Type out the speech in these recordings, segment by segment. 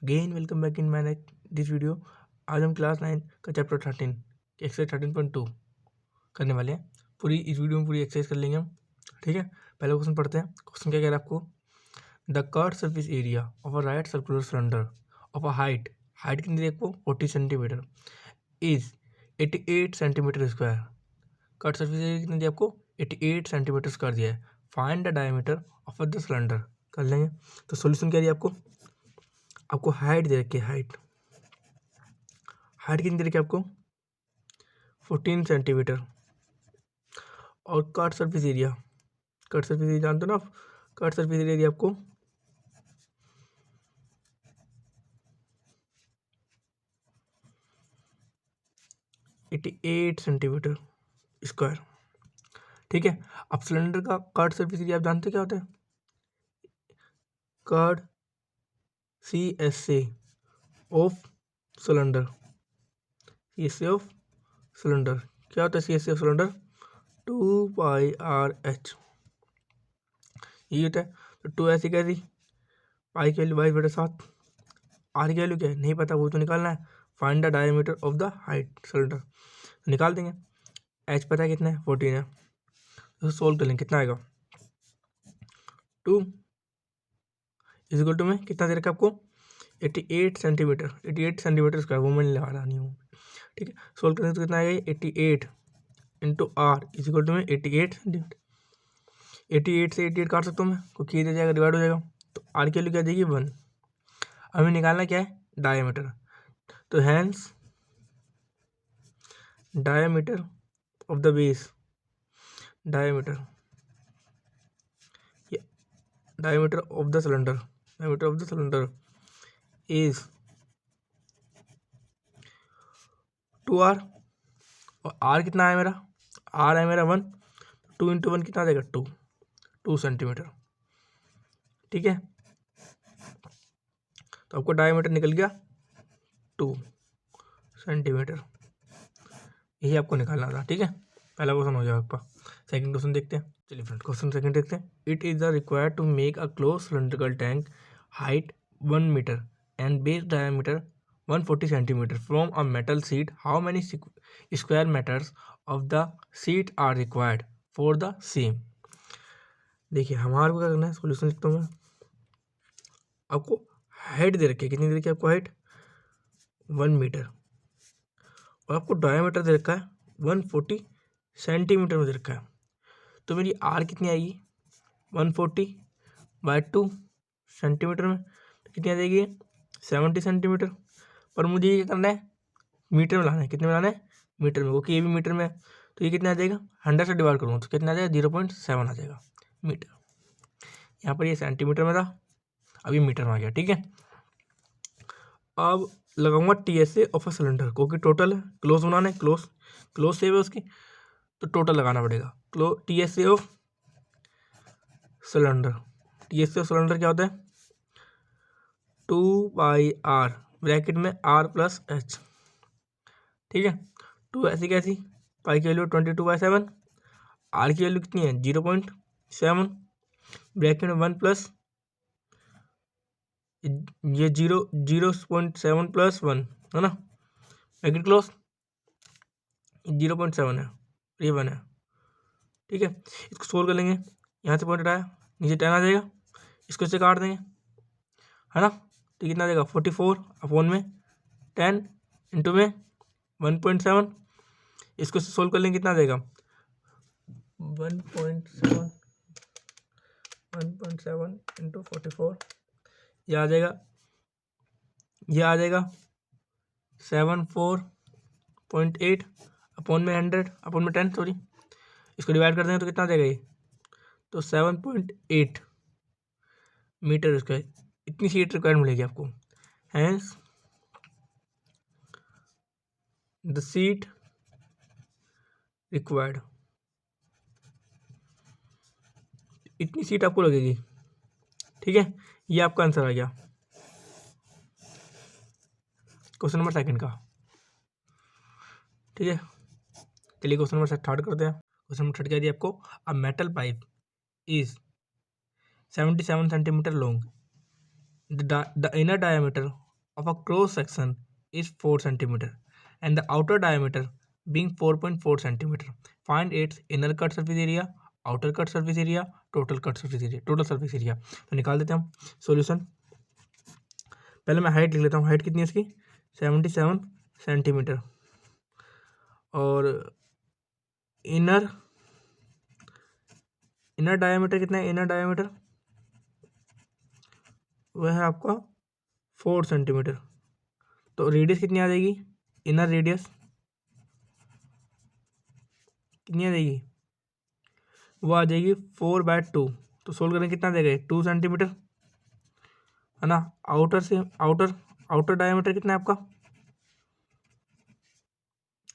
Again welcome back in my this video. आज हम class 9 का चैप्टर 13 एक्सरसाइज 13.2 करने वाले हैं। पूरी इस वीडियो में पूरी एक्सरसाइज कर लेंगे हम। ठीक है, पहला क्वेश्चन पढ़ते हैं। क्वेश्चन क्या कह रहा है आपको? The curve surface area of a right circular cylinder of a height कितनी दी आपको 40 centimetre is 88 centimetre square. Cut surface area कितनी दी आपको? 88 सेंटीमीटर स्क्वायर दिया है। Find the diameter of the cylinder कर लेंगे। तो सोल्यूशन क्या दिया आपको हाइट दे रखी है। हाइट कितनी दे रखी है आपको? 14 सेंटीमीटर। और कट सरफेस एरिया जानते हो ना आप? कट सरफेस एरिया दिया आपको 88 सेंटीमीटर स्क्वायर। ठीक है, अब सिलेंडर का कट सरफेस एरिया आप जानते क्या होता है? Cut CSA of cylinder. CSA of cylinder क्या होता है? CSA ऑफ सिलेंडर 2πRH ये होता है। तो 2 ऐसी कैसी, पाई की वैल्यू 22/7। आर की वैल्यू क्या है नहीं पता, वो तो निकालना है। Find the diameter of the height cylinder निकाल देंगे। एच पता है कितना है? 14 है। तो सोल्व कर लेंगे, कितना आएगा? 2 इज इक्वल टू में कितना दे रखा है आपको? 88 सेंटीमीटर स्क्वायर। वो मैं लगा रहा नहीं हूँ। ठीक है, सोल्व करेंगे तो कितना आएगा? 88 into R is equal to में 88 सेंटीमीटर। 88 से 88 काट सकता हूँ मैं, क्योंकि इधर जाएगा डिवाइड हो जाएगा। तो आर की वैल्यू क्या देगी? 1। हमें निकालना क्या है? डायमीटर। तो hence diameter of the base, diameter of the cylinder is 2r। और r कितना है मेरा? r है मेरा 1। 2 इंटू 1 कितना देगा? 2 सेंटीमीटर। ठीक है, तो आपको डायमीटर निकल गया 2 सेंटीमीटर। यही आपको निकालना था। ठीक है, पहला क्वेश्चन हो जाएगा आपका। सेकंड क्वेश्चन देखते हैं। चलिए फ्रेंड, क्वेश्चन सेकंड देखते हैं। It is the required to make a close cylindrical tank height 1 metre and base diameter 140 centimetre from a metal sheet. How many square metres of the sheet are required for the same. देखिए, हमारे को क्या करना है, solution लिखता हूँ मैं। आपको हाइट दे रखी है, कितनी दे रखी है आपको? Height 1 metre. और आपको डायमीटर दे रखा है 140 सेंटीमीटर में दे रखा है। तो मेरी आर कितनी आएगी? 140/2 सेंटीमीटर में। तो कितनी आ जाएगी? 70 सेंटीमीटर। पर मुझे ये करना है मीटर में लाना है। कितने में लाना है? मीटर में, क्योंकि ये भी मीटर में है। तो ये कितना आ जाएगा? 100 से डिवाइड करूँगा तो कितना आ जाएगा? 0.7 आ जाएगा मीटर। यहाँ पर ये सेंटीमीटर में था, अब ये मीटर में आ गया। ठीक है, अब लगाऊंगा TSA ऑफ अ सिलेंडर, क्योंकि टोटल है, क्लोज बनाना है, क्लोज सेव है उसकी, तो टोटल लगाना पड़ेगा। TSA ऑफ सिलेंडर क्या होता है? 2πR ब्रैकेट में R+H। ठीक है, 2 ऐसी कैसी, पाई की वैल्यू 22/7, आर की वैल्यू कितनी है? 0.7, ब्रैकेट में 1 प्लस ये 0.7 + 1 है ना, ब्रैकेट क्लोज। 0.7 है, ये 1 है। ठीक है, इसको सोल्व कर लेंगे। यहाँ से पॉइंट हटाया, नीचे 10 आ जाएगा, इसको इससे काट देंगे, है ना। तो कितना देगा? 44 अपॉन में 10 इंटू में 1.7। इसको सोल्व कर लेंगे, कितना देगा? 1.7 इंटू 44, ये आ जाएगा 74.8 अपॉन में 100 अपॉन में 10, सॉरी। इसको डिवाइड कर देंगे तो कितना देगा ये? तो 7.8 मीटर स्क्वायर। इतनी सीट रिक्वायर्ड मिलेगी आपको। हैंस द सीट रिक्वायर्ड, इतनी सीट आपको लगेगी। ठीक है, ये आपका आंसर आ गया क्वेश्चन नंबर सेकंड का। ठीक है, चलिए क्वेश्चन नंबर थर्ड करते हैं। क्वेश्चन नंबर थर्ड क्या दिया आपको? A metal pipe is 77 centimetre long, the inner diameter of a cross section is 4 centimeter and the outer diameter being 4.4 centimeter. Find its inner cut surface area, outer cut surface area, total cut surface area, total surface area. तो निकाल देते हैं हम solution. पहले मैं height लिख लेता हूँ। हाइट कितनी है इसकी? 77 सेंटीमीटर। और इनर डायमीटर कितना है? इनर डायमीटर वह है आपका 4 सेंटीमीटर। तो रेडियस कितनी आ जाएगी? इनर रेडियस कितनी आ जाएगी? वो आ जाएगी 4/2। तो सोल्व करेंगे कितना देगा? 2 सेंटीमीटर है ना। आउटर से आउटर डायमीटर कितना है आपका?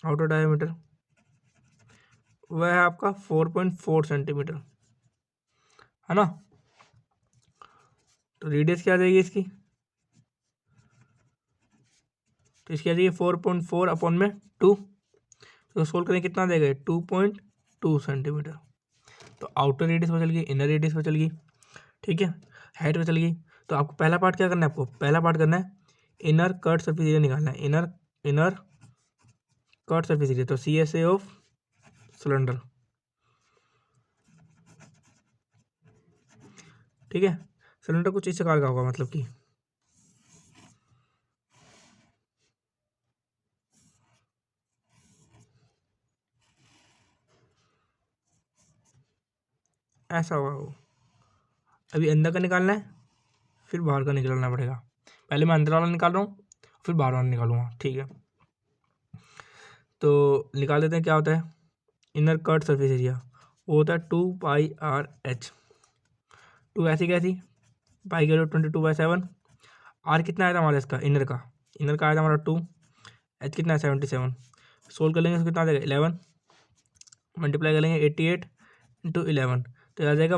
आउटर डायमीटर वह है आपका 4.4 सेंटीमीटर है ना। तो रेडियस क्या आ जाएगी इसकी? तो इसकी आ जाएगी 4.4 अपॉन में 2। तो सोल्व करें कितना देगा? 2.2 सेंटीमीटर। तो आउटर रेडियस बचल गई, इनर रेडियस बचल गई, ठीक है, हाइट बचल गई। तो आपको पहला पार्ट क्या करना है? आपको पहला पार्ट करना है इनर कट सरफेस एरिया निकालना है। इनर कट सरफेस एरिया, तो CSA ऑफ सिलेंडर, ठीक है। सिलेंडर कुछ इस प्रकार का होगा, मतलब कि ऐसा होगा वो। अभी अंदर का निकालना है, फिर बाहर का निकालना पड़ेगा। पहले मैं अंदर वाला निकाल रहा हूँ, फिर बाहर वाला निकालूंगा, ठीक है। तो निकाल देते हैं क्या होता है इनर कट सरफेस एरिया। वो होता है 2πRH। 2 ऐसी कैसी? पाई का 22/7। आर कितना आया था हमारा इसका? इनर का आया था हमारा 2। एच कितना है? 77। सोल्व कर लेंगे तो कितना आ जाएगा? 11। मल्टीप्लाई करेंगे 88 × 11 तो आ जाएगा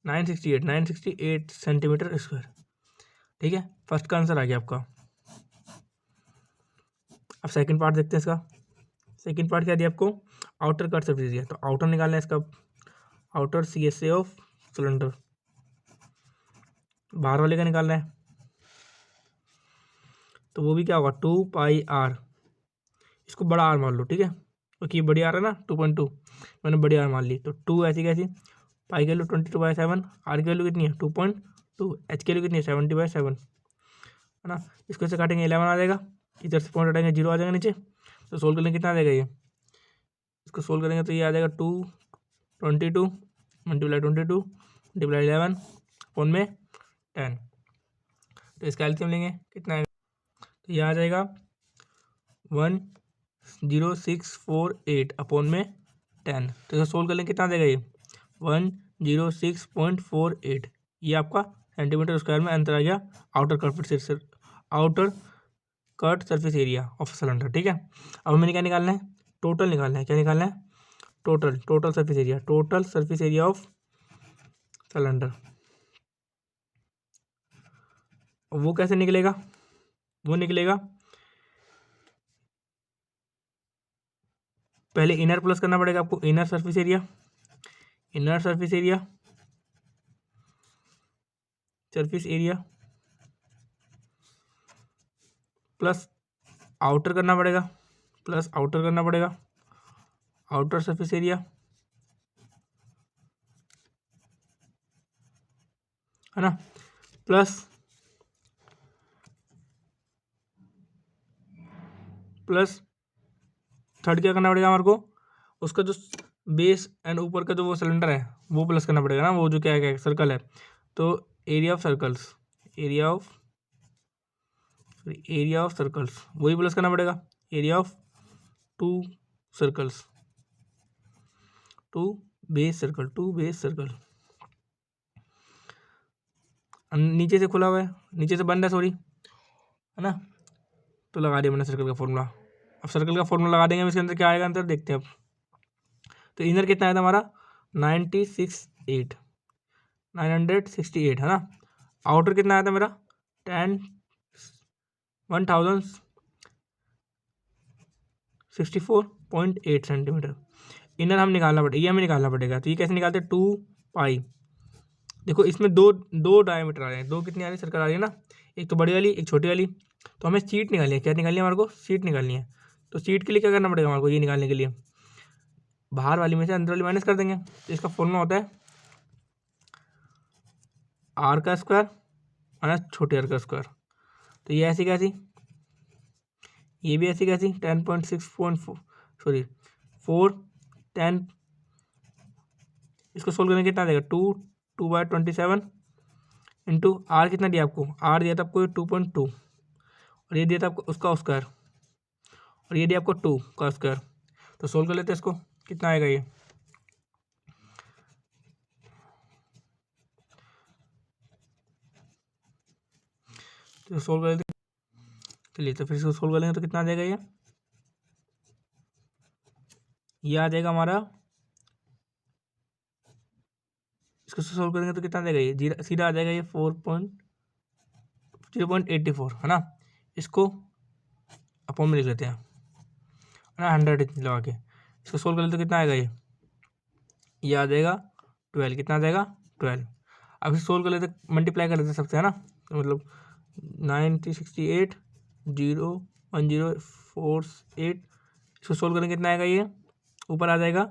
968 सेंटीमीटर स्क्वायर, ठीक है। फर्स्ट का आंसर आ गया आपका। अब सेकंड पार्ट देखते हैं इसका। सेकंड पार्ट क्या दिया आपको? Outer cut surface area. तो आउटर निकालना है इसका, आउटर CSA ऑफ सिलेंडर। बाहर वाले का निकालना है, तो वो भी क्या होगा? 2πR। इसको बड़ा आर मान लो, ठीक है, क्योंकि बड़ी आर है ना 2.2, मैंने बड़ी आर मान ली। तो 2 ऐसी कैसी? पाई की वैल्यू 22/7, आर की वैल्यू कितनी है? 2.2, एच की वैल्यू कितनी है? 70/7 है ना। इसको से काटेंगे 11 आ जाएगा, इधर से पॉइंट हटाएंगे 0 आ जाएगा नीचे। तो सोल्व करेंगे कितना आ जाएगा ये? इसको सोल्व करेंगे तो ये आ जाएगा 222 मल्टीप्लाई 22 मल्टीप्लाई 11 अपॉन में 10। तो इसका एलसीएम लेंगे, कितना आएगा? तो ये आ जाएगा 10648 अपॉन में 10। तो इसे सोल्व कर लें, कितना देगा ये? 106.48। ये आपका सेंटीमीटर स्क्वायर में आंसर आ गया outer cut surface area of cylinder, ठीक है। अब हमें क्या निकालना है? टोटल निकालना है। क्या निकालना है? Total surface area of cylinder. वो कैसे निकलेगा? वो निकलेगा पहले इनर प्लस करना पड़ेगा आपको, inner surface area plus outer करना पड़ेगा, आउटर सरफेस एरिया है ना, प्लस थर्ड क्या करना पड़ेगा हमारे को? उसका जो बेस एंड ऊपर का जो वो सिलेंडर है वो प्लस करना पड़ेगा ना, वो जो क्या है सर्कल है। तो एरिया ऑफ सर्कल्स वही प्लस करना पड़ेगा। Area of two base circle नीचे से खुला हुआ है, नीचे से बंद है, सॉरी, है ना। तो लगा दिया मैंने सर्कल का फॉर्मूला। अब सर्कल का फॉर्मूला लगा देंगे, इसके अंदर क्या आएगा आंसर देखते हैं अब। तो इनर कितना आया था हमारा? 968 है ना। आउटर कितना आया था मेरा? 1064.8 सेंटीमीटर। इनर हमें निकालना पड़ेगा। तो ये कैसे निकालते हैं? 2π। देखो इसमें दो डायमीटर आ रहे हैं, दो कितनी आ रही है? सर्कल आ रही है ना। एक तो बड़ी वाली एक छोटी वाली। तो हमें सीट निकालनी है, क्या निकालनी है हमारे को, सीट निकालनी है। तो सीट के लिए क्या करना पड़ेगा हमारे को, ये निकालने के लिए बाहर वाली में से अंदर वाली माइनस कर देंगे। तो इसका फॉर्मूला होता है आर का स्क्वायर माइनस छोटे आर का स्क्वायर। तो ये ऐसी कैसी, ये भी ऐसी कैसी 10.6.4 सॉरी 4 10, इसको सोल्व करने कितना देगा 2 इंटू आर कितना दिया आपको, आर दिया था आपको 2.2 और ये दिया था आपको उसका स्क्वायर और ये दिया आपको 2 का स्क्वायर। तो सोल्व कर लेते हैं इसको, कितना आएगा ये, तो सोल्व कर लेते चलिए। तो फिर इसको सोल्व कर लेंगे तो कितना आ जाएगा ये आ जाएगा हमारा, इसको सोल्व करेंगे तो कितना आ जाएगा ये जीरा सीधा आ जाएगा ये 0.84 है ना। इसको अपॉन में लिख लेते हैं ना 100 लगा के, इसको सोल्व कर लेते तो कितना आएगा ये आ जाएगा 12, कितना आ जाएगा 12। अब इसे सोल्व कर लेते मल्टीप्लाई कर लेते सबसे है ना, तो मतलब 9068 01048, इसको सोल्व करेंगे कितना आएगा ये, ऊपर आ जाएगा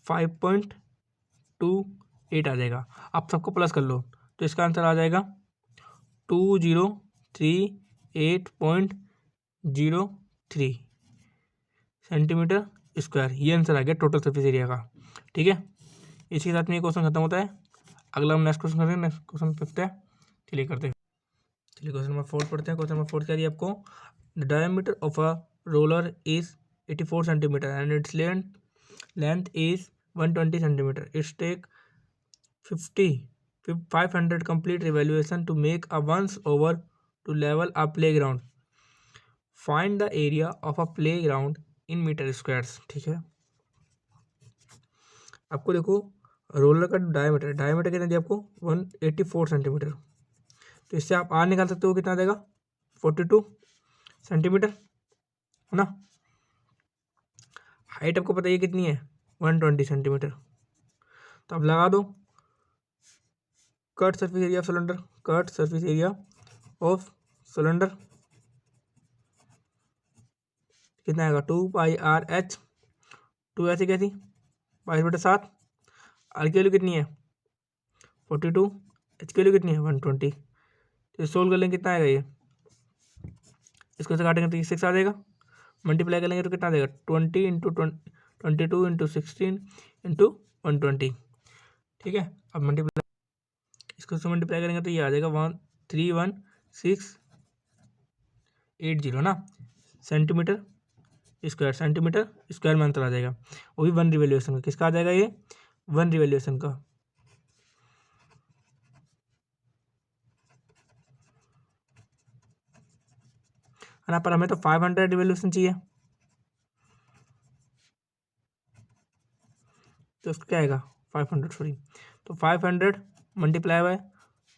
5.28 आ जाएगा। आप सबको प्लस कर लो तो इसका आंसर आ जाएगा 2038.03 सेंटीमीटर स्क्वायर। ये आंसर आ गया टोटल सरफेस एरिया का। ठीक है, इसी के साथ में ये क्वेश्चन खत्म होता है। अगला हम नेक्स्ट क्वेश्चन करेंगे, नेक्स्ट क्वेश्चन 5 है, चलिए करते हैं। चलिए क्वेश्चन नंबर 4 पढ़ते हैं। क्वेश्चन नंबर 4 क्या दिया आपको, the diameter of a roller is 84 centimetre and its length is 120 centimetre. Its take 500 complete revolution to make a once over to level a playground. Find the area of a playground in meter squares। ठीक है, आपको देखो roller का diameter कितना दिया आपको 184 centimetre. तो इससे आप आर निकाल सकते हो, कितना देगा 42 सेंटीमीटर है ना। हाइट आपको पता है कितनी है 120 सेंटीमीटर। तो आप लगा दो cut surface area of cylinder, cut surface area of cylinder कितना आएगा 2πr/h। 2 ऐसी कैसी 22/7, आर की वैल्यू कितनी है 42, एच की वैल्यू कितनी है 120। तो सोल्व कर लेंगे कितना आएगा ये, इसको से काटेंगे तो ये 6 आ जाएगा, मल्टीप्लाई करेंगे तो कितना आ जाएगा 20 इंटू 22 इंटू 16 इंटू 120। ठीक है, अब मल्टीप्लाई इसको से मल्टीप्लाई करेंगे तो ये आ जाएगा 131,680 ना सेंटीमीटर स्क्वायर में अंतर आ जाएगा। वो भी 1 रिवोल्यूशन का, किसका आ जाएगा ये 1 रिवोल्यूशन का। है ना, पर हमें तो 500 रिवोल्यूशन चाहिए, तो उसका क्या आएगा 500 सॉरी, तो 500 मल्टीप्लाई बाय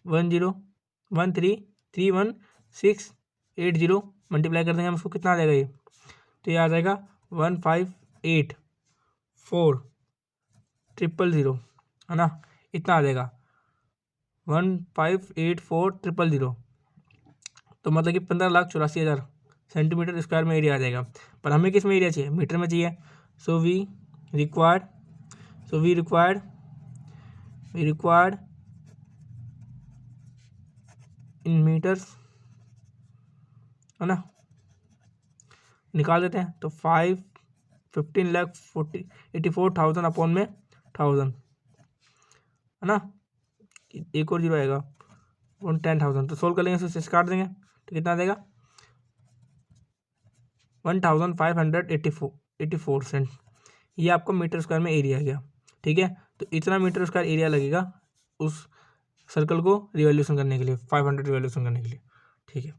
1,013,31,680 मल्टीप्लाई कर देंगे हम उसको, कितना आ जाएगा ये, तो ये आ जाएगा 1584000 है ना, इतना आ जाएगा 1584000। तो मतलब कि 15,84,000 सेंटीमीटर स्क्वायर में एरिया आ जाएगा। पर हमें किस में एरिया चाहिए, मीटर में चाहिए। So we required in metres है ना, निकाल देते हैं। तो 15,84,000 अपॉन में 1000 है ना, एक और जीरो आएगा 10,000। तो सोल्व कर लेंगे, उससे काट देंगे तो कितना आ जाएगा 1584 सेंट। ये आपको मीटर स्क्वायर में एरिया आ गया। ठीक है, तो इतना मीटर स्क्वायर एरिया लगेगा उस सर्कल को रिवॉल्यूशन करने के लिए, 500 रिवॉल्यूशन करने के लिए। ठीक है,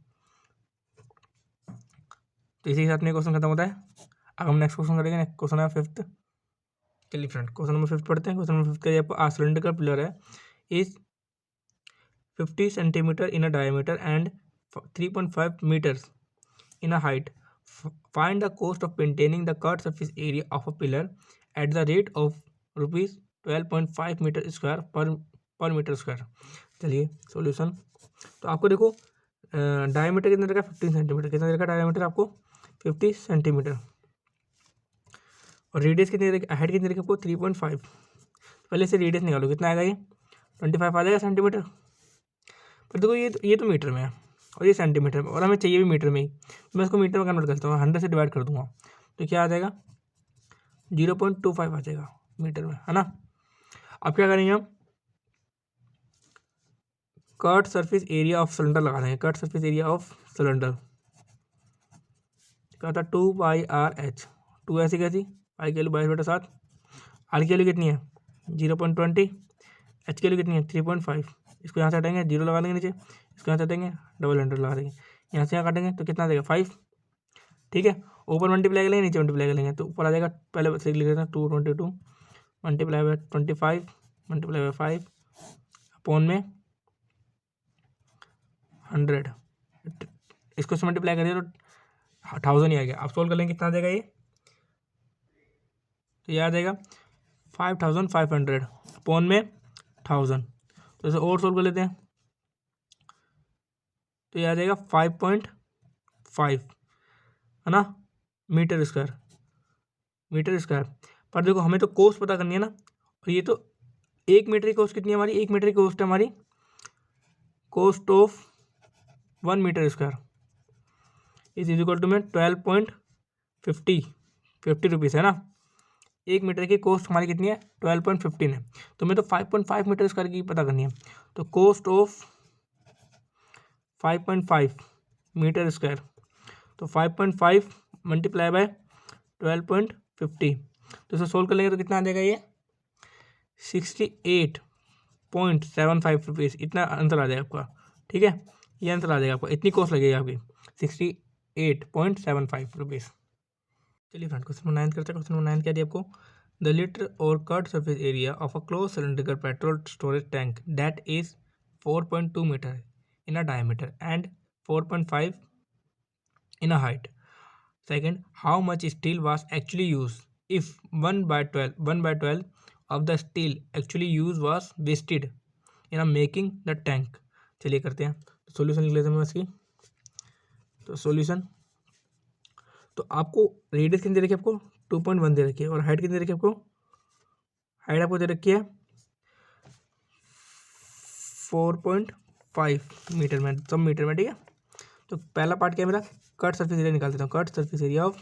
तो इसी के साथ में क्वेश्चन खत्म होता है। अब हम नेक्स्ट क्वेश्चन करेंगे, क्वेश्चन है 5th। चलिए फ्रेंड क्वेश्चन नंबर 5 पढ़ते हैं। क्वेश्चन नंबर 5 का आपको आ सिलेंडर का पिलर है is 50 centimetre in a diameter and 3.5 meters in a height. Find the cost of maintaining the cut surface area of a pillar at the rate of rupees 12.5 meter square per meter square। चलिए solution. तो आपको देखो diameter कितना रहेगा 15 centimetre, कितना रहेगा diameter आपको 50 centimetre, और रेडियस कितनी रहेगी, हाइट कितनी रहेगी आपको 3.5। पहले से रेडियस निकालो, कितना आएगा ये 25 आ जाएगा सेंटीमीटर। पर देखो ये तो मीटर में है और ये सेंटीमीटर में, और हमें चाहिए भी मीटर में ही, तो मैं इसको मीटर में कन्वर्ट करता हूँ, 100 से डिवाइड कर दूंगा, तो क्या आ जाएगा 0.25 आ जाएगा मीटर में, है ना। अब क्या करेंगे हम, cut surface area of cylinder लगा देंगे। Cut surface area of cylinder क्या था 2πr/h। 2 ऐसी कैसी, पाई की वैल्यू 22/7, आर की वैल्यू कितनी है 0.20, एच की वैल्यू कितनी है 3.5। इसको यहाँ से हटाएंगे, 0 लगा देंगे नीचे, इसको यहाँ से हटाएंगे, डबल हंड्रेड लगा देंगे, यहाँ से यहाँ काटेंगे तो कितना देगा 5। ठीक है, ऊपर मल्टीप्लाई करेंगे, नीचे मल्टीप्लाई करेंगे, तो ऊपर आ जाएगा, पहले से लिख लेते हैं 222 multiply by 25 multiply by 5 upon में 100, इसको से मल्टीप्लाई करिए तो 1000 ही आ गया। अब सोल्व कर लेंगे, कितना आ जाएगा ये, तो ये आ जाएगा 5500 अपॉन में 1000। तो इसे और सोल्व कर लेते हैं, तो ये आ जाएगा 5.5, है ना, मीटर स्क्वायर। पर देखो हमें तो कोस्ट पता करनी है ना, और ये तो 1 मीटर की कोस्ट कितनी है हमारी, 1 मीटर की कोस्ट है हमारी cost of 1 metre square is equal to में 12.50 रुपीज़, है ना। 1 मीटर की कोस्ट हमारी कितनी है 12.15 है, तो मैं तो 5.5 मीटर स्क्वायर की पता करनी है, तो कोस्ट ऑफ 5.5 मीटर स्क्वायर, तो 5.5 मल्टीप्लाई बाय 12.50, तो इसे सोल्व कर लेंगे तो कितना आ जाएगा ये 68.75 रुपीज़, इतना आंसर आ जाएगा आपका। ठीक है, ये आंसर आ जाएगा आपका, इतनी कॉस्ट लगेगी आपकी 68.75 रुपीज़। चलिए फ्रेंड, क्वेश्चन नंबर 9 करते हैं। क्वेश्चन नंबर 9 क्या दिया आपको, द लिटर और curved surface area of a close cylindrical petrol storage tank that is 4.2 metre in a diameter and 4.5 in a height. Second, how much steel was actually used if 1/12 of the steel actually used was wasted in a making the tank. चलिए करते हैं, solution लिख लेते हैं इसकी। तो solution, तो आपको रेडियस कितनी दे रखी है, आपको 2.1 दे रखी है, और हाइट कितनी दे रखी है आपको, हाइट आपको दे रखी है 4.5 मीटर में, सब मीटर में। ठीक है, तो पहला पार्ट क्या है मेरा, कट सरफेस एरिया निकाल देता हूँ। Cut surface area of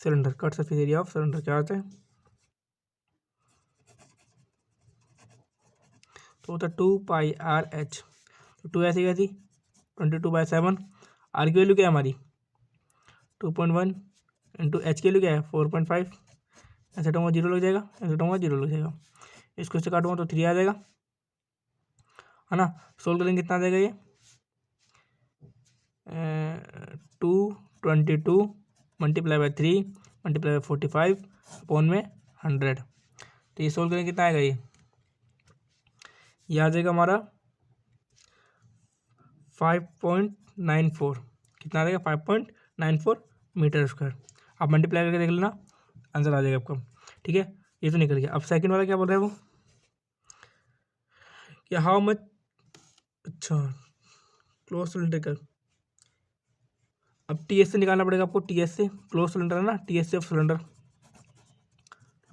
cylinder, cut surface area of cylinder क्या होता है, तो होता है 2πr/h। तो 2 ऐसी कैसी 22/7, आर की वैल्यू क्या है हमारी 2.1 इंटू एच की वैल्यू क्या है 4.5, ऐसे हटाऊंगा 0 लग जाएगा, ऐसे हटाऊंगा 0 लग जाएगा, इसको इससे काटूंगा तो 3 आ जाएगा, है ना। सोल्व करेंगे कितना आ जाएगा ये 222 multiply by 3 multiply by 45 upon में 100। तो ये सोल्व करेंगे कितना आएगा ये आ जाएगा हमारा 5.94, कितना आ जाएगा 5.94 मीटर स्क्वायर। आप मल्टीप्लाई करके देख लेना, आंसर आ जाएगा आपका। ठीक है, ये तो निकल गया। अब सेकंड वाला क्या बोल रहा है वो, कि हाउ मच, अच्छा क्लोज सिलेंड्रिकल, अब टीएस से निकालना पड़ेगा आपको, टीएस से, क्लोज सिलेंडर है ना, TS of cylinder.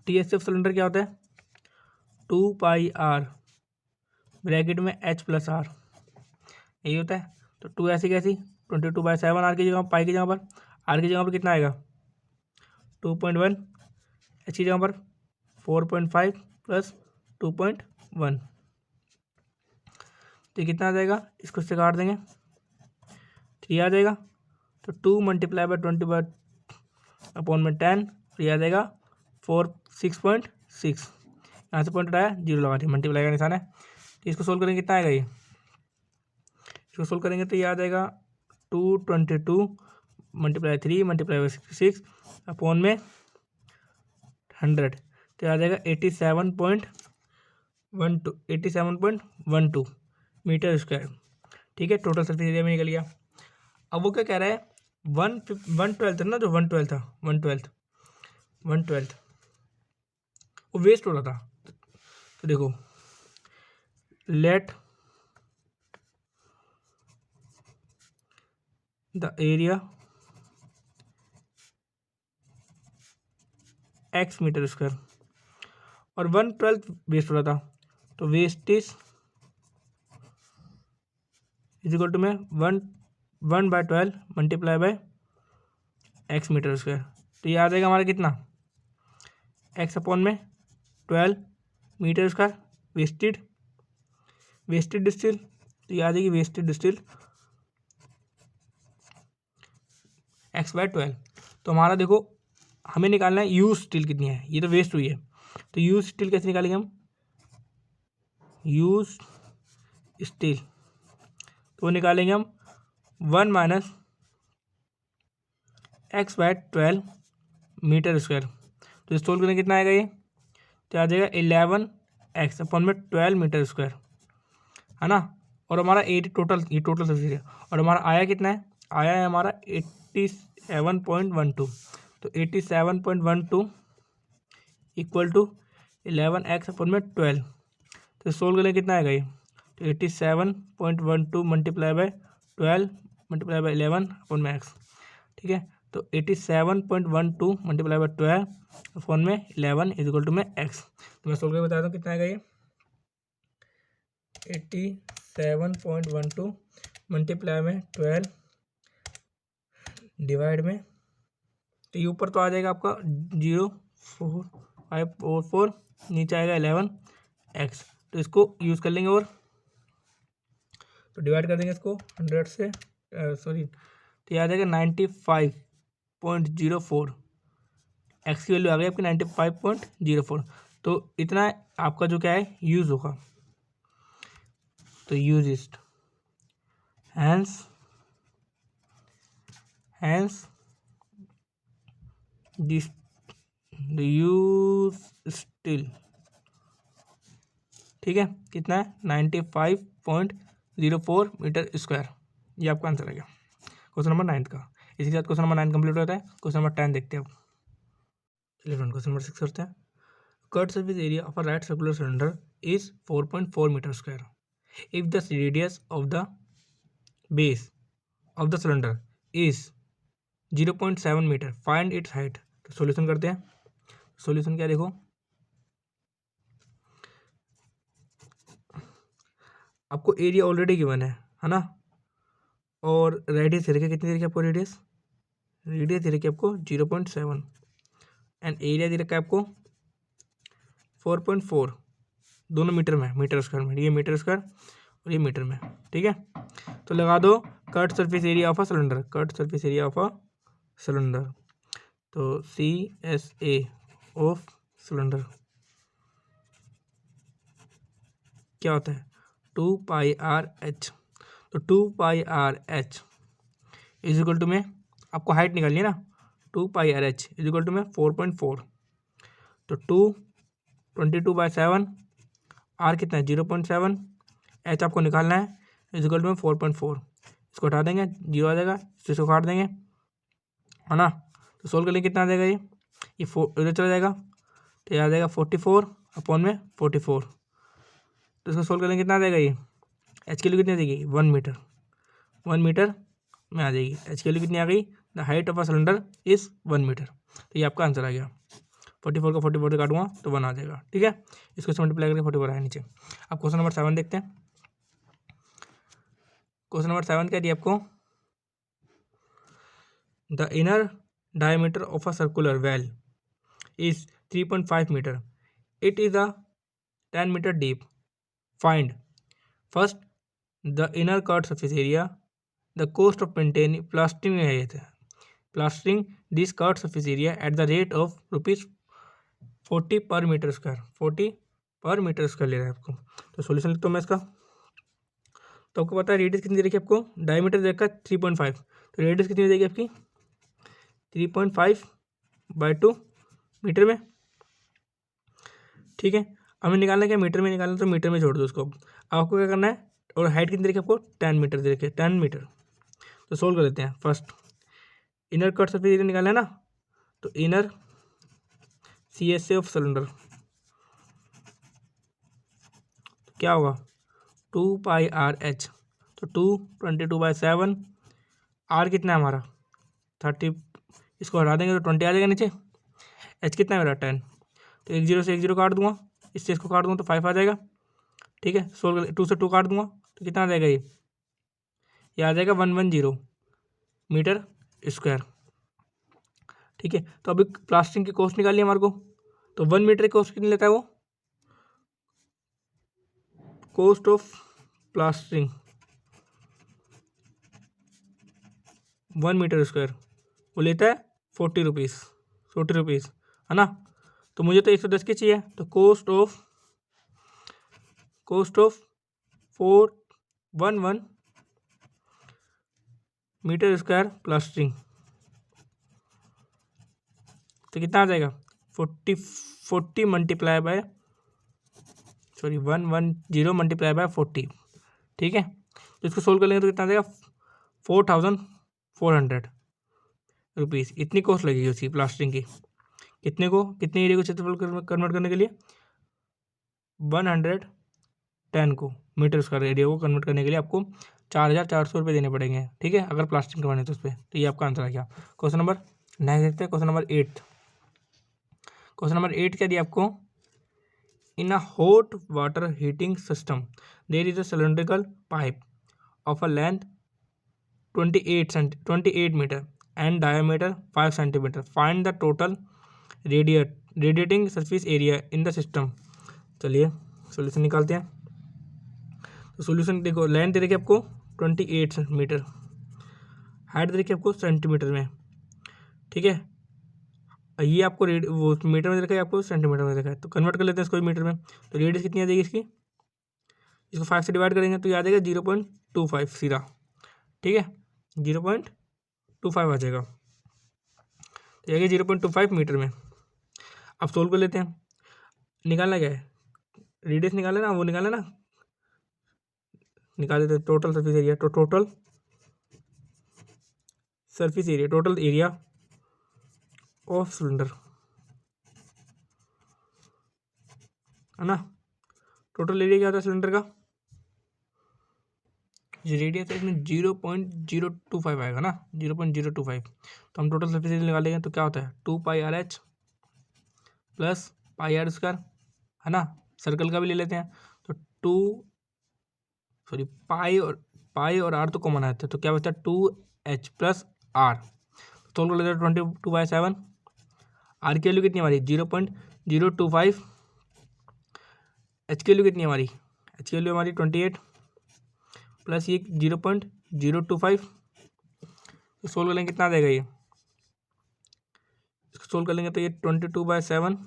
TS of cylinder क्या होता है 2πr ब्रैकेट में h+r, यही होता है। तो 2 ऐसी कैसी 22/7, आर की जगह, पाई की जगह पर, आर की जगह पर कितना आएगा 2.1, एच की जगह पर 4.5 + 2.1, तो कितना आ जाएगा, इसको से काट देंगे 3 आ जाएगा, तो 2 मल्टीप्लाई बाय 20 अपॉन में 10, तो ये आ जाएगा 6.6। यहाँ से पॉइंट उठाया 0 लगा दिया, मल्टीप्लाई का निशान है, तो इसको सोल्व करेंगे कितना आएगा ये, इसको सोल्व करेंगे तो ये आ जाएगा 222 मल्टीप्लाई 3 मल्टीप्लाई बाय 66 अपॉन में 100, तो आ जाएगा 87.12 मीटर स्क्वायर। ठीक है, टोटल सरफेस एरिया में निकल गया। अब वो क्या कह रहा है 1/12 ना, जो 1/12 था, 1/12 वो वेस्ट हो रहा था। तो देखो let the area X metre square, और 1/12 वेस्ट हो रहा था, तो वेस्ट इज इक्वल टू में 1/12 multiply by X metre square. तो ये आ जाएगा हमारा कितना, एक्स अपॉन में 12 मीटर स्क्वायर वेस्टेड स्टील। तो ये आ जाएगी वेस्टेड स्टील x/12। तो हमारा देखो हमें निकालना है यूज स्टील कितनी है, ये तो वेस्ट हुई है, तो यूज स्टील कैसे निकालेंगे हम, यूज स्टील तो निकालेंगे हम 1 माइनस x/12 मीटर स्क्वायर। तो इस सोल्व करने कितना आएगा ये, तो आ जाएगा 11x अपॉन में 12 मीटर स्क्वायर, है ना। और हमारा टोटल सरफेस एरिया, और हमारा आया कितना है, आया है हमारा 87.12। तो 87.12 इक्वल टू 11x अपॉन में 12। तो सोल्व करने कितना आएगा ये, तो 87.12 multiply by 12 multiply by 11 upon में x, ठीक है। तो 87.12 मल्टीप्लाई बाय 12 अपॉन में 11 इज इक्वल टू में x। तो मैं सोल्व करके बता दूँ कितना आएगा ये, 87.12 मल्टीप्लाई में 12 डिवाइड में, तो ये ऊपर तो आ जाएगा आपका 0.4544, नीचे आएगा 11x। तो इसको यूज़ कर लेंगे, और तो डिवाइड कर देंगे इसको 100 से, सॉरी, तो ये आ जाएगा 95.04, एक्स की वैल्यू आ गई आपकी 95.04। तो इतना आपका जो क्या है यूज़ होगा, तो यूज इस्ट hence this the use steel, ठीक है, कितना है 95.04 मीटर स्क्वायर। ये आपका आंसर आ गया क्वेश्चन नंबर 9 का। इसी के साथ क्वेश्चन नंबर 9 कंप्लीट होता है। क्वेश्चन नंबर 10 देखते हैं अब। चलिए फ्रेंड क्वेश्चन नंबर 6 करते हैं। Curved surface area of a right circular cylinder is 4.4 metre square if the radius of the base of the cylinder is 0.7 metre, find its height। तो solution करते हैं। Solution क्या, देखो आपको एरिया ऑलरेडी गिवन है ना, और रेडियस दे रखी है, कितनी दे रखी है आपको, रेडियस दे रखी है आपको 0.7 एंड एरिया दे रखा है आपको 4.4, दोनों मीटर में, मीटर स्क्वायर में, ये मीटर स्क्वायर और ये मीटर में, ठीक है। तो लगा दो cut surface area of a cylinder, cut surface area of a cylinder, तो CSA ऑफ सिलेंडर क्या होता है 2πRh। तो 2πRh इज इक्वल टू में आपको हाइट निकालनी है ना, 2πRh इज इक्वल टू में 4.4। तो 222/7, R कितना है 0.7, H आपको निकालना है इज इक्वल टू में 4.4। इसको हटा देंगे, 0 आ जाएगा, इसको काट देंगे, है ना। तो सोल्व कर लेंगे कितना आ जाएगा ये 4 इधर चला जाएगा, तो ये आ जाएगा 44 अपॉन में 44। तो इसको सोल्व कर लेंगे कितना आ जाएगा ये, एच की वैल्यू कितनी आ जाएगी 1 मीटर, 1 मीटर में आ जाएगी। एच की वैल्यू कितनी आ गई, the height of a cylinder is 1 metre. तो ये आपका आंसर आ गया। 44 को 44 से काटूंगा तो 1 आ जाएगा, ठीक है। इसको मल्टीप्लाई करके 44 आया नीचे। अब क्वेश्चन नंबर 7 देखते हैं। क्वेश्चन नंबर 7 क्या दिया आपको, the inner diameter of a circular well is 3.5 metre, it is a 10 metre deep, find first the inner curved surface area, the cost of maintaining plastering this curved surface area at the rate of ₹40 per metre square, 40 per metre square ले रहा है आपको। तो solution लिखता हूँ मैं इसका। तो आपको पता है रेडियस कितनी दे रखी है आपको, डायमीटर देखा 3.5, तो रेडियस कितनी हो जाएगी आपकी 3.5/2 मीटर में, ठीक है। हमें निकालना क्या, मीटर में निकालना, तो मीटर में छोड़ दो उसको। अब आपको क्या करना है, और हाइट कितनी दे रखी है आपको 10 मीटर दे रखी है, 10 मीटर। तो सोल्व कर लेते हैं। First inner curved surface area निकालना है ना, तो इनर CSA ऑफ सिलेंडर क्या होगा 2πRh, तो 222/7, आर कितना है हमारा 30, इसको हटा देंगे तो 20 आ जाएगा नीचे। एच कितना है मेरा 10, तो 1 0 से 1 0 काट दूंगा, इससे इसको काट दूंगा तो 5 आ जाएगा। ठीक है, 2 से 2 काट दूंगा तो कितना आ जाएगा ये आ जाएगा 110 मीटर स्क्वायर। ठीक है, तो अभी प्लास्टरिंग की कॉस्ट निकालिए हमारे को, तो 1 मीटर की कॉस्ट कितनी लेता है वो, cost of plastering 1 metre square वो लेता है 40 रुपीज़, 40 रुपीज़ है ना। तो मुझे तो 110 की चाहिए, तो cost of 411 metre square plastering, तो कितना आ जाएगा 40 मल्टीप्लाई बाय 110 मल्टीप्लाई बाय 40। ठीक है, तो इसको सोल्व कर लेंगे तो कितना आ जाएगा 4400 रुपीज़। इतनी कॉस्ट लगेगी उसकी प्लास्टरिंग की। कितने एरिया को क्षेत्रफल कन्वर्ट करने के लिए 110 को मीटर स्क्वायर एरिया को कन्वर्ट करने के लिए आपको 4400 रुपये देने पड़ेंगे। ठीक है, अगर प्लास्टिक करवाने तो उस पर। तो ये आपका आंसर आ गया। क्वेश्चन नंबर 9 देखते हैं। क्वेश्चन नंबर 8 क्या दिया आपको, in a hot water heating system there is a cylindrical pipe of a length 28 metre and diameter 5 centimetre, find the total radiating surface area in the system. चलिए solution निकालते हैं। तो solution देखो, length दे रखी आपको 28 मीटर, हाइट दे रखी आपको centimetre में। ठीक है, ये आपको वो मीटर में दे रखा है, आपको सेंटीमीटर में देखा है, तो कन्वर्ट कर लेते हैं इसको मीटर में। तो रेडियस कितनी आ जाएगी इसकी, इसको 5 से डिवाइड करेंगे तो ये आ जाएगा 0.25 सीधा। ठीक है, 0.25 आ जाएगा, तो ये 0.25 मीटर में। अब सोल्व कर लेते हैं। निकालना क्या है, रेडियस निकालना ना, वो निकालना ना, निकाल देते हैं टोटल सरफेस एरिया। तो total surface area, total area of cylinder है ना। टोटल एरिया क्या होता है सिलेंडर का, जो रेडियस है इसमें 0.025 आएगा ना, 0.025। तो हम टोटल सरफेस एरिया निकालेंगे तो क्या होता है 2πr/h प्लस πr स्क्वायर है ना। सर्कल का भी ले लेते हैं तो पाई और r तो कॉमन आते हैं, तो क्या बचता है 2h प्लस r। तो कर लेते हैं 22/7। r की वैल्यू कितनी हमारी 0.025, h की वैल्यू कितनी हमारी, h की वैल्यू हमारी 28 प्लस ये 0.025। तो सोल्व कर लेंगे कितना आ जाएगा ये, इसको सोल्व कर लेंगे तो ये 22/7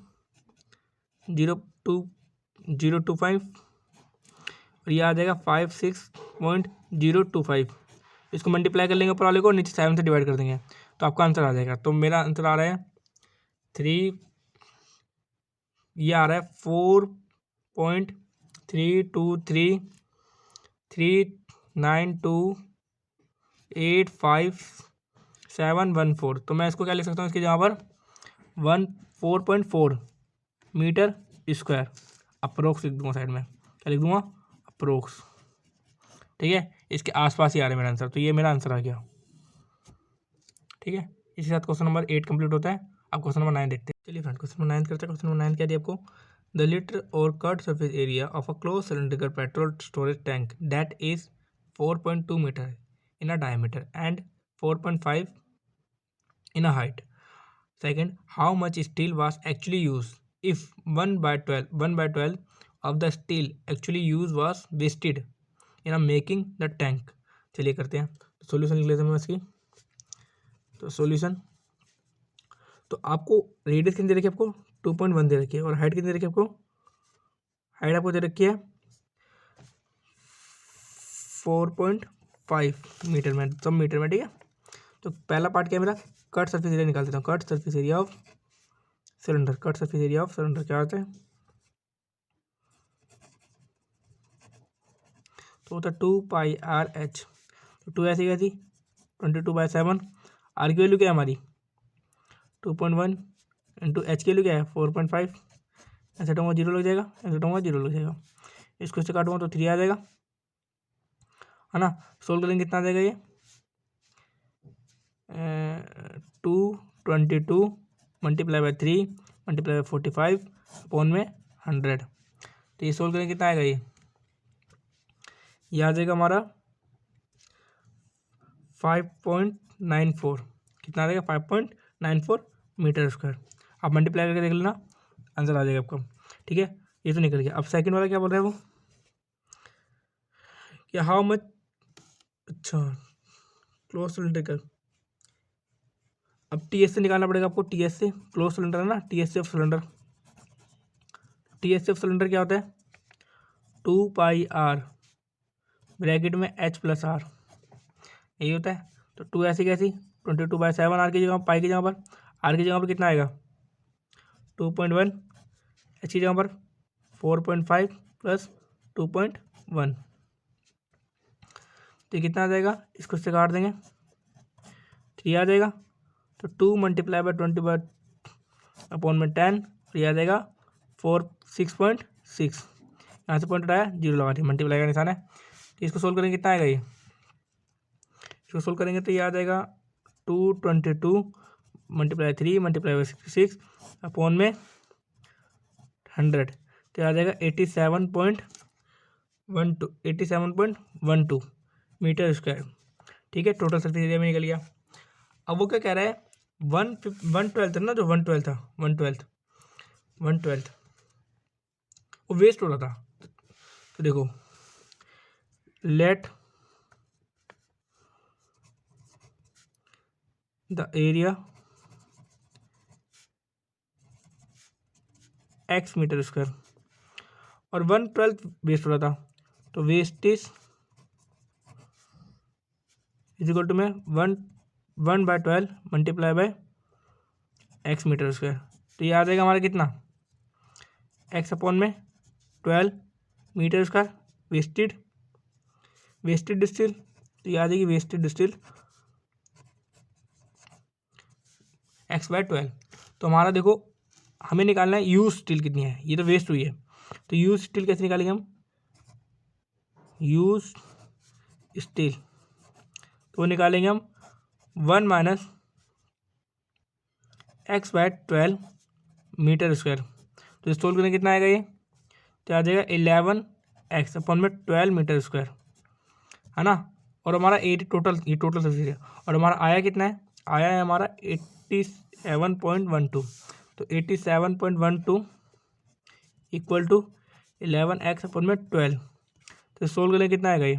0.025 और ये आ जाएगा 56.025। इसको मल्टीप्लाई कर लेंगे ऊपर वाले को, नीचे 7 से डिवाइड कर देंगे तो आपका आंसर आ जाएगा। तो मेरा आंसर आ रहा है 3, ये आ रहा है 4.32339285714। तो मैं इसको क्या लिख सकता हूँ, इसकी जगह पर 4.4 मीटर स्क्वायर अप्रोक्स लिख दूंगा साइड में, क्या लिख दूंगा अप्रोक्स। ठीक है, इसके आसपास ही आ रहा है मेरा आंसर, तो ये मेरा आंसर आ गया। ठीक है, इसी साथ क्वेश्चन नंबर 8 कंप्लीट होता है। अब क्वेश्चन नंबर 9 देखते हैं। चलिए फ्रेंड क्वेश्चन नंबर 9 करते हैं। क्वेश्चन नंबर 9 क्या दिया आपको, द लिटर और curved surface area of a close cylindrical petrol storage tank that is 4.2 metre in a diameter and 4.5 in a height. Second, how much steel was actually used if 1/12 of the steel actually used was wasted in a making the tank. चलिए करते हैं, तो solution लिख लेते हैं इसकी। तो solution, तो आपको रेडियस कितनी दे रखी है, आपको 2.1 दे रखी है, और हाइट कितनी दे रखी है आपको, हाइट आपको दे रखी है 4.5 मीटर में, सब मीटर में। ठीक है, तो पहला पार्ट क्या है मेरा, कट सरफेस एरिया निकाल देता हूँ। Cut surface area of cylinder, cut surface area of cylinder क्या होता है, तो होता है 2πr/h। तो 2 ऐसी क्या थी 22/7। आर की वैल्यू क्या है हमारी 2.1 इंटू एच की वैल्यू क्या है 4.5। ऐसे हटाऊंगा 0 लग जाएगा, ऐसे हटाऊंगा 0 लग जाएगा, इसको इससे काटूंगा तो 3 आ जाएगा है ना। सोल्व करेंगे कितना आ जाएगा ये 222 multiply by 3 multiply by 45 upon में 100। तो ये सोल्व करेंगे कितना आएगा, ये आ जाएगा हमारा 5.94। कितना आ जाएगा 5.94 मीटर स्क्वायर। आप मल्टीप्लाई करके देख लेना, आंसर आ जाएगा आपका। ठीक है, ये तो निकल गया। अब सेकंड वाला क्या बोल रहा है वो, कि हाउ मच, अच्छा क्लोज सिलेंड्रिकल। अब टी एस से निकालना पड़ेगा आपको, टी एस से, क्लोज सिलेंडर है ना, T S of cylinder. T S of cylinder क्या होता है, 2πr ब्रैकेट में h प्लस आर, यही होता है। तो 2 ऐसी कैसी, 22/7 आर की जगह, पाई की जगह पर, आर की जगह पर कितना आएगा 2.1, एच की जगह पर 4.5 प्लस 2.1, तो कितना आ जाएगा, इसको से काट देंगे 3 आ जाएगा। तो 2 मल्टीप्लाई बाई 20 अपॉन में 10, तो ये आ जाएगा 6.6। यहाँ से पॉइंट उठाया, जीरो लगा दिया, मल्टीप्लाई का निशान है। तो इसको सोल्व करेंगे कितना आएगा, ये इसको सोल्व करेंगे तो ये आ जाएगा 222 मल्टीप्लाई 3 मल्टीप्लाई बाई 66 अपॉन में 100, तो आ जाएगा 87.12 मीटर स्क्वायर। ठीक है, टोटल सरफेस एरिया में निकल गया। अब वो क्या कह रहा है, 1/12 ना, जो 1/12 था, 1/12 वो वेस्ट हो रहा था। तो देखो, let the area x metre square, और 1/12 वेस्ट हो रहा था, तो वेस्ट इज इक्वल टू में 1/12 multiply by x metre square. तो ये आ जाएगा हमारा कितना, x अपॉन में 12 मीटर स्क्वायर वेस्टेड स्टील। तो ये आ जाएगी वेस्टेड स्टील x/12। तो हमारा देखो, हमें निकालना है यूज स्टील कितनी है, ये तो वेस्ट हुई है। तो यूज स्टील कैसे निकालेंगे हम, यूज स्टील तो वो निकालेंगे हम 1 माइनस x/12 मीटर स्क्वायर। तो इस सोल्व करने कितना आएगा, ये तो आ जाएगा 11x अपॉन में 12 मीटर स्क्वायर, है ना। और हमारा ये टोटल सरफेस है, और हमारा आया कितना है, आया है हमारा 87.12। तो 87.12 इक्वल टू 11x अपॉन में 12। तो सोल्व करने कितना आएगा ये,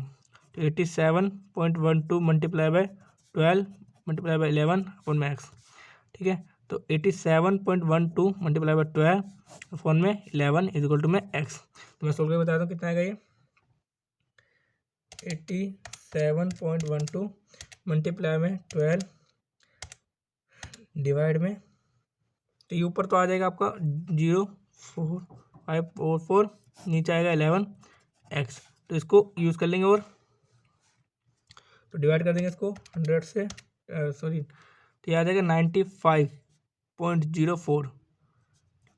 तो 87.12 multiply by 12 multiply by 11 upon में x। ठीक है, तो 87.12 मल्टीप्लाई बाय 12 अपॉन में 11 इज इक्वल टू में x। तो मैं सोल्व करके बता दूँ कितना आएगा ये, 87.12 मल्टीप्लाई में 12 डिवाइड में, तो ये ऊपर तो आ जाएगा आपका 0.4544, नीचे आएगा 11x। तो इसको यूज़ कर लेंगे, और तो डिवाइड कर देंगे इसको 100 से, सॉरी, तो ये आ जाएगा 95.04,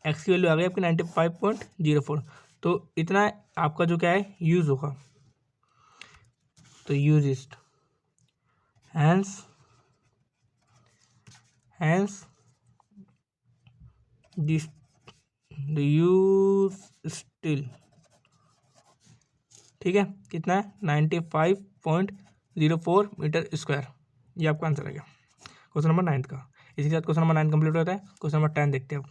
x की वैल्यू आ गई आपकी 95.04। तो इतना आपका जो क्या है यूज़ होगा, तो यूज इस्ट, hence this the use steel. ठीक है, कितना है 95.04 मीटर स्क्वायर, ये आपका आंसर आ गया क्वेश्चन नंबर 9 का। इसी के साथ क्वेश्चन नंबर 9 कंप्लीट होता है। क्वेश्चन नंबर 10 देखते हैं अब,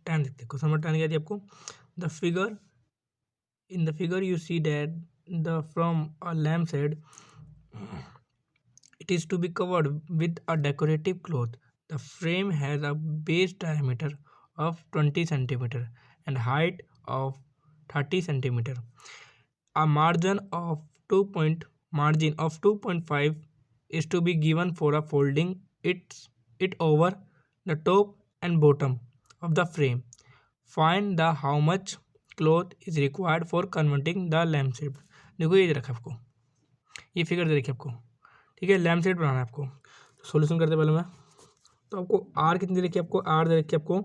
10 देखते हैं। क्वेश्चन नंबर 10 क्या दिया आपको, the figure in the figure you see that the from a lamp shade it is to be covered with a decorative cloth. The frame has a base diameter of 20 centimeter and height of 30 centimeter. A margin of 2.5 is to be given for a folding it over the top and bottom of the frame. Find the how much cloth is required for converting the lampshade. देखो ये दे रखा है आपको, ये figure दे रखी है आपको। ठीक है, लैम्प शेड बनाना है आपको। तो सॉल्यूशन करते पहले मैं, तो आपको आर कितनी दे रखी है, आपको आर दे रखी है आपको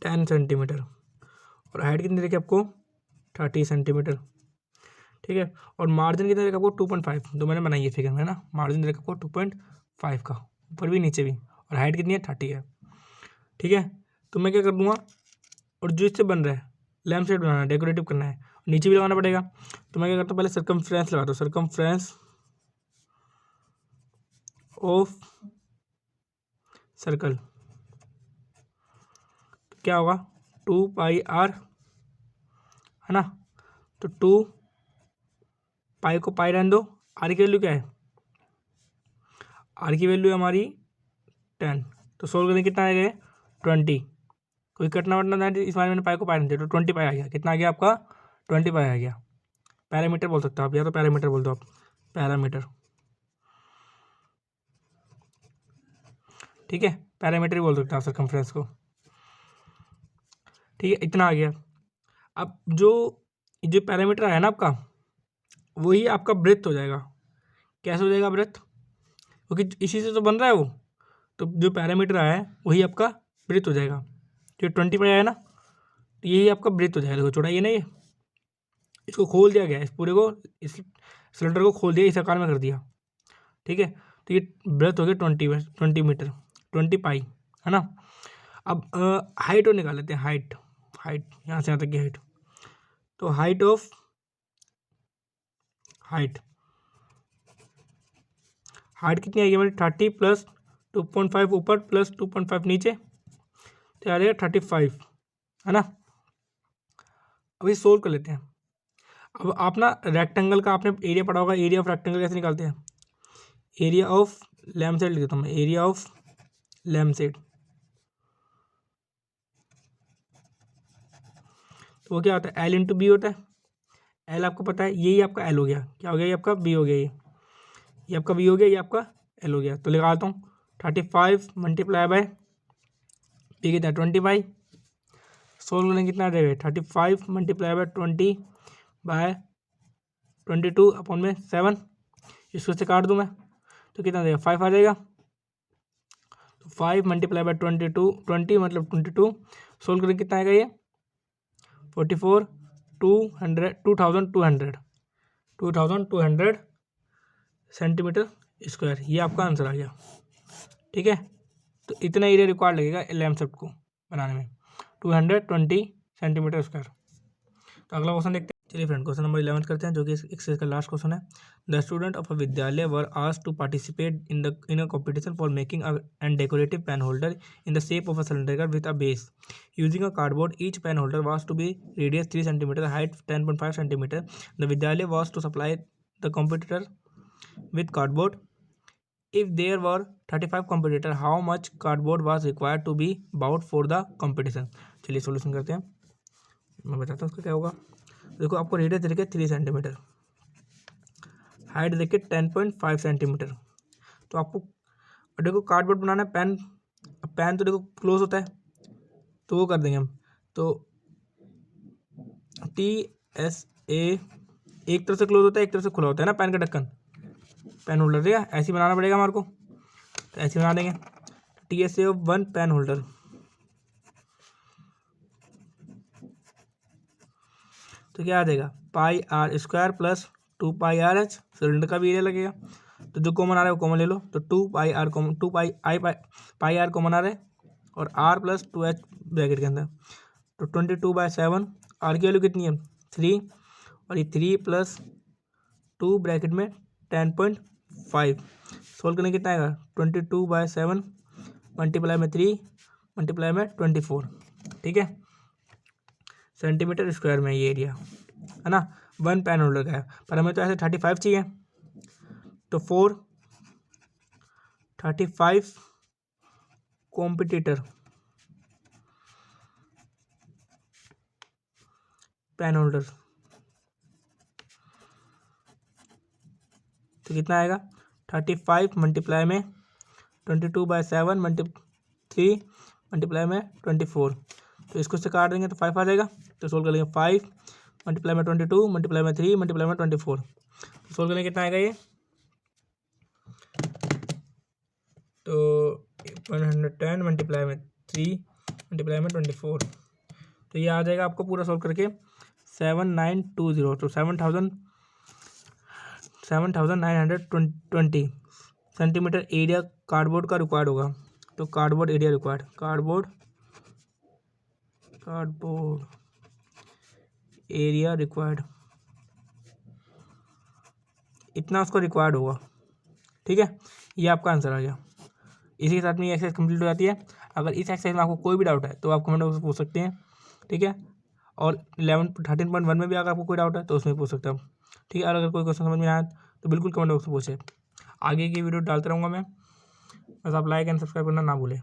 10 सेंटीमीटर, और हाइट कितनी दे रखी है आपको 30 सेंटीमीटर। ठीक है। और मार्जिन कितना रहेगा आपको 2.5, जो मैंने बनाई है फिगर में ना, मार्जिन रहेगा आपको 2.5 का, ऊपर भी नीचे भी। और हाइट कितनी है 30 है, ठीक है। तो मैं क्या कर दूंगा, और जो इससे बन रहा है लैम्प शेड बनाना है, डेकोरेटिव करना है, नीचे भी लगाना पड़ेगा। तो मैं क्या करता हूँ, पहले सर्कमफ्रेंस लगाता हूँ, सर्कमफ्रेंस ऑफ सर्कल क्या होगा 2πr, है ना। तो 2π को पाई रहने दो, आर की वैल्यू क्या है, आर की वैल्यू है हमारी 10। तो सोल्व करेंगे कितना आएगा 20, कोई कटना वटना था इस बारे में, पाई को पाई रहने दो, तो 20 पाई आ गया। कितना आ गया आपका 20 पाई आ गया। पैरामीटर बोल सकते हो आप, या तो पैरामीटर बोल दो आप, पैरामीटर, ठीक है, पैरामीटर ही बोल सकते हो आप सर्कमफ्रेंस को, ठीक है। इतना आ गया। अब जो जो पैरामीटर आया ना आपका, वही आपका ब्रेथ हो जाएगा। कैसे हो जाएगा ब्रेथ, क्योंकि इसी से तो बन रहा है वो। तो जो पैरामीटर आया है वही आपका ब्रेथ हो जाएगा। जो 20 पे आया ना, तो यही आपका ब्रेथ हो जाएगा। देखो छोटा ये ना, ये इसको खोल दिया गया, इस पूरे को, इस सिलेंडर को खोल दिया, इस आकार में कर दिया, ठीक है। तो ये ब्रेथ हो गया 20 मीटर, 20 पाई, है ना। अब हाइट और निकाल लेते हैं, हाइट, हाइट यहाँ से यहाँ तक की हाइट। तो हाइट ऑफ हाइट, हाइट कितनी आएगी हमारी 30 प्लस 2.5 ऊपर प्लस 2.5 नीचे, तो आ जाएगा 35, है ना। अभी सोल्व कर लेते हैं। अब आप ना रेक्टेंगल का आपने एरिया पढ़ा होगा, एरिया ऑफ रेक्टेंगल कैसे निकालते हैं, एरिया ऑफ लैम्प शेड लिख देता हूँ मैं, एरिया ऑफ लैम्प शेड। तो वो क्या होता है, एल इंटू बी होता है। एल आपको पता है, यही आपका एल हो गया, क्या हो गया, ये आपका बी हो गया, ये आपका बी हो गया, ये आपका एल हो गया। तो निकालता हूँ 35 मल्टीप्लाई बाय बी कितना 25, सोल्व करेंगे कितना आ जाएगा 35 मल्टीप्लाई बाय 20 बाय 22 अपॉन में 7, इसको से काट दूँ मैं तो कितना देगा 5 आ जाएगा। तो 5 मल्टीप्लाई बाय 20 मतलब 22, सोल्व करेंगे कितना आएगा ये 44 2200 सेंटीमीटर स्क्वायर, ये आपका आंसर आ गया, ठीक है। तो इतना एरिया रिक्वायर्ड लगेगा लैम्प शेड को बनाने में, 220 सेंटीमीटर स्क्वायर। तो अगला क्वेश्चन देखते हैं। चलिए फ्रेंड, क्वेश्चन नंबर 11 करते हैं, जो कि एक्सरसाइज का लास्ट क्वेश्चन है। The student of a vidyalaya were asked to participate in a competition for making and decorative pen holder in the shape of a cylinder with a base using a cardboard. Each pen holder was to be radius 3 centimetre, height 10.5 centimetre. The vidyalaya was to supply the competitor with cardboard. If there were 35 competitor, how much cardboard was required to be bought for the competition? चलिए solution करते हैं, मैं बताता हूँ उसका क्या होगा। देखो आपको रेडियस दे रखे 3 सेंटीमीटर, हाइट देखे 10.5 सेंटीमीटर। तो आपको देखो कार्डबोर्ड बनाना है, पेन, पेन तो देखो क्लोज होता है, तो वो कर देंगे हम। तो TSA एक तरफ से क्लोज होता है, एक तरफ से खुला होता है ना पेन का ढक्कन, पेन होल्डर, ठीक है। ऐसे ही बनाना पड़ेगा हमारे को, तो ऐसे बना देंगे। TSA ऑफ 1 पेन होल्डर, तो क्या आ जाएगा pi R square plus 2πRH, cylinder का भी एरिया लगेगा। तो जो कॉमन आ रहा है वो कॉमन ले लो, तो 2πR कॉमन, 2πR कॉमन आ रहा है, और R प्लस 2H ब्रैकेट के अंदर। तो 22/7, आर की वैल्यू कितनी है 3, और ये 3 प्लस 2 ब्रैकेट में 10.5, सोल्व करने कितना आएगा 22/7 मल्टीप्लाई में 3 मल्टीप्लाई में 24, ठीक है, सेंटीमीटर स्क्वायर में ये एरिया, है ना। 1 पेन होल्डर का है, पर हमें तो ऐसे 35 चाहिए, तो 35 कॉम्पिटिटर पेन होल्डर, तो कितना आएगा 35 मल्टीप्लाई में 22/7 3 मल्टीप्लाई में 24, तो इसको से काट देंगे तो 5 आ जाएगा। तो सोल्व कर लेंगे 5 मल्टीप्लाई में 22 मल्टीप्लाई में 3 मल्टीप्लाई में 24, तो सोल्व करेंगे कितना आएगा ये, तो 110 मल्टीप्लाई में 3 मल्टीप्लाई में 24, तो ये आ जाएगा आपको पूरा सोल्व करके 7920, तो 7000 7,920 सेंटीमीटर एरिया कार्डबोर्ड का रिक्वायर्ड होगा। तो cardboard area required, cardboard area required, इतना उसको रिक्वायर्ड होगा। ठीक है, ये आपका आंसर आ गया। इसी के साथ में ये एक्सरसाइज कंप्लीट हो जाती है। अगर इस एक्सरसाइज में आपको कोई भी डाउट है तो आप कमेंट बॉक्स में पूछ सकते हैं। ठीक है, और 13.1 में भी अगर आपको कोई डाउट है तो उसमें पूछ सकते हो। ठीक है, और अगर कोई क्वेश्चन समझ में आया तो बिल्कुल कमेंट बॉक्स में पूछे। आगे की वीडियो डालता रहूँगा मैं, बस आप लाइक एंड सब्सक्राइब करना ना भूलें।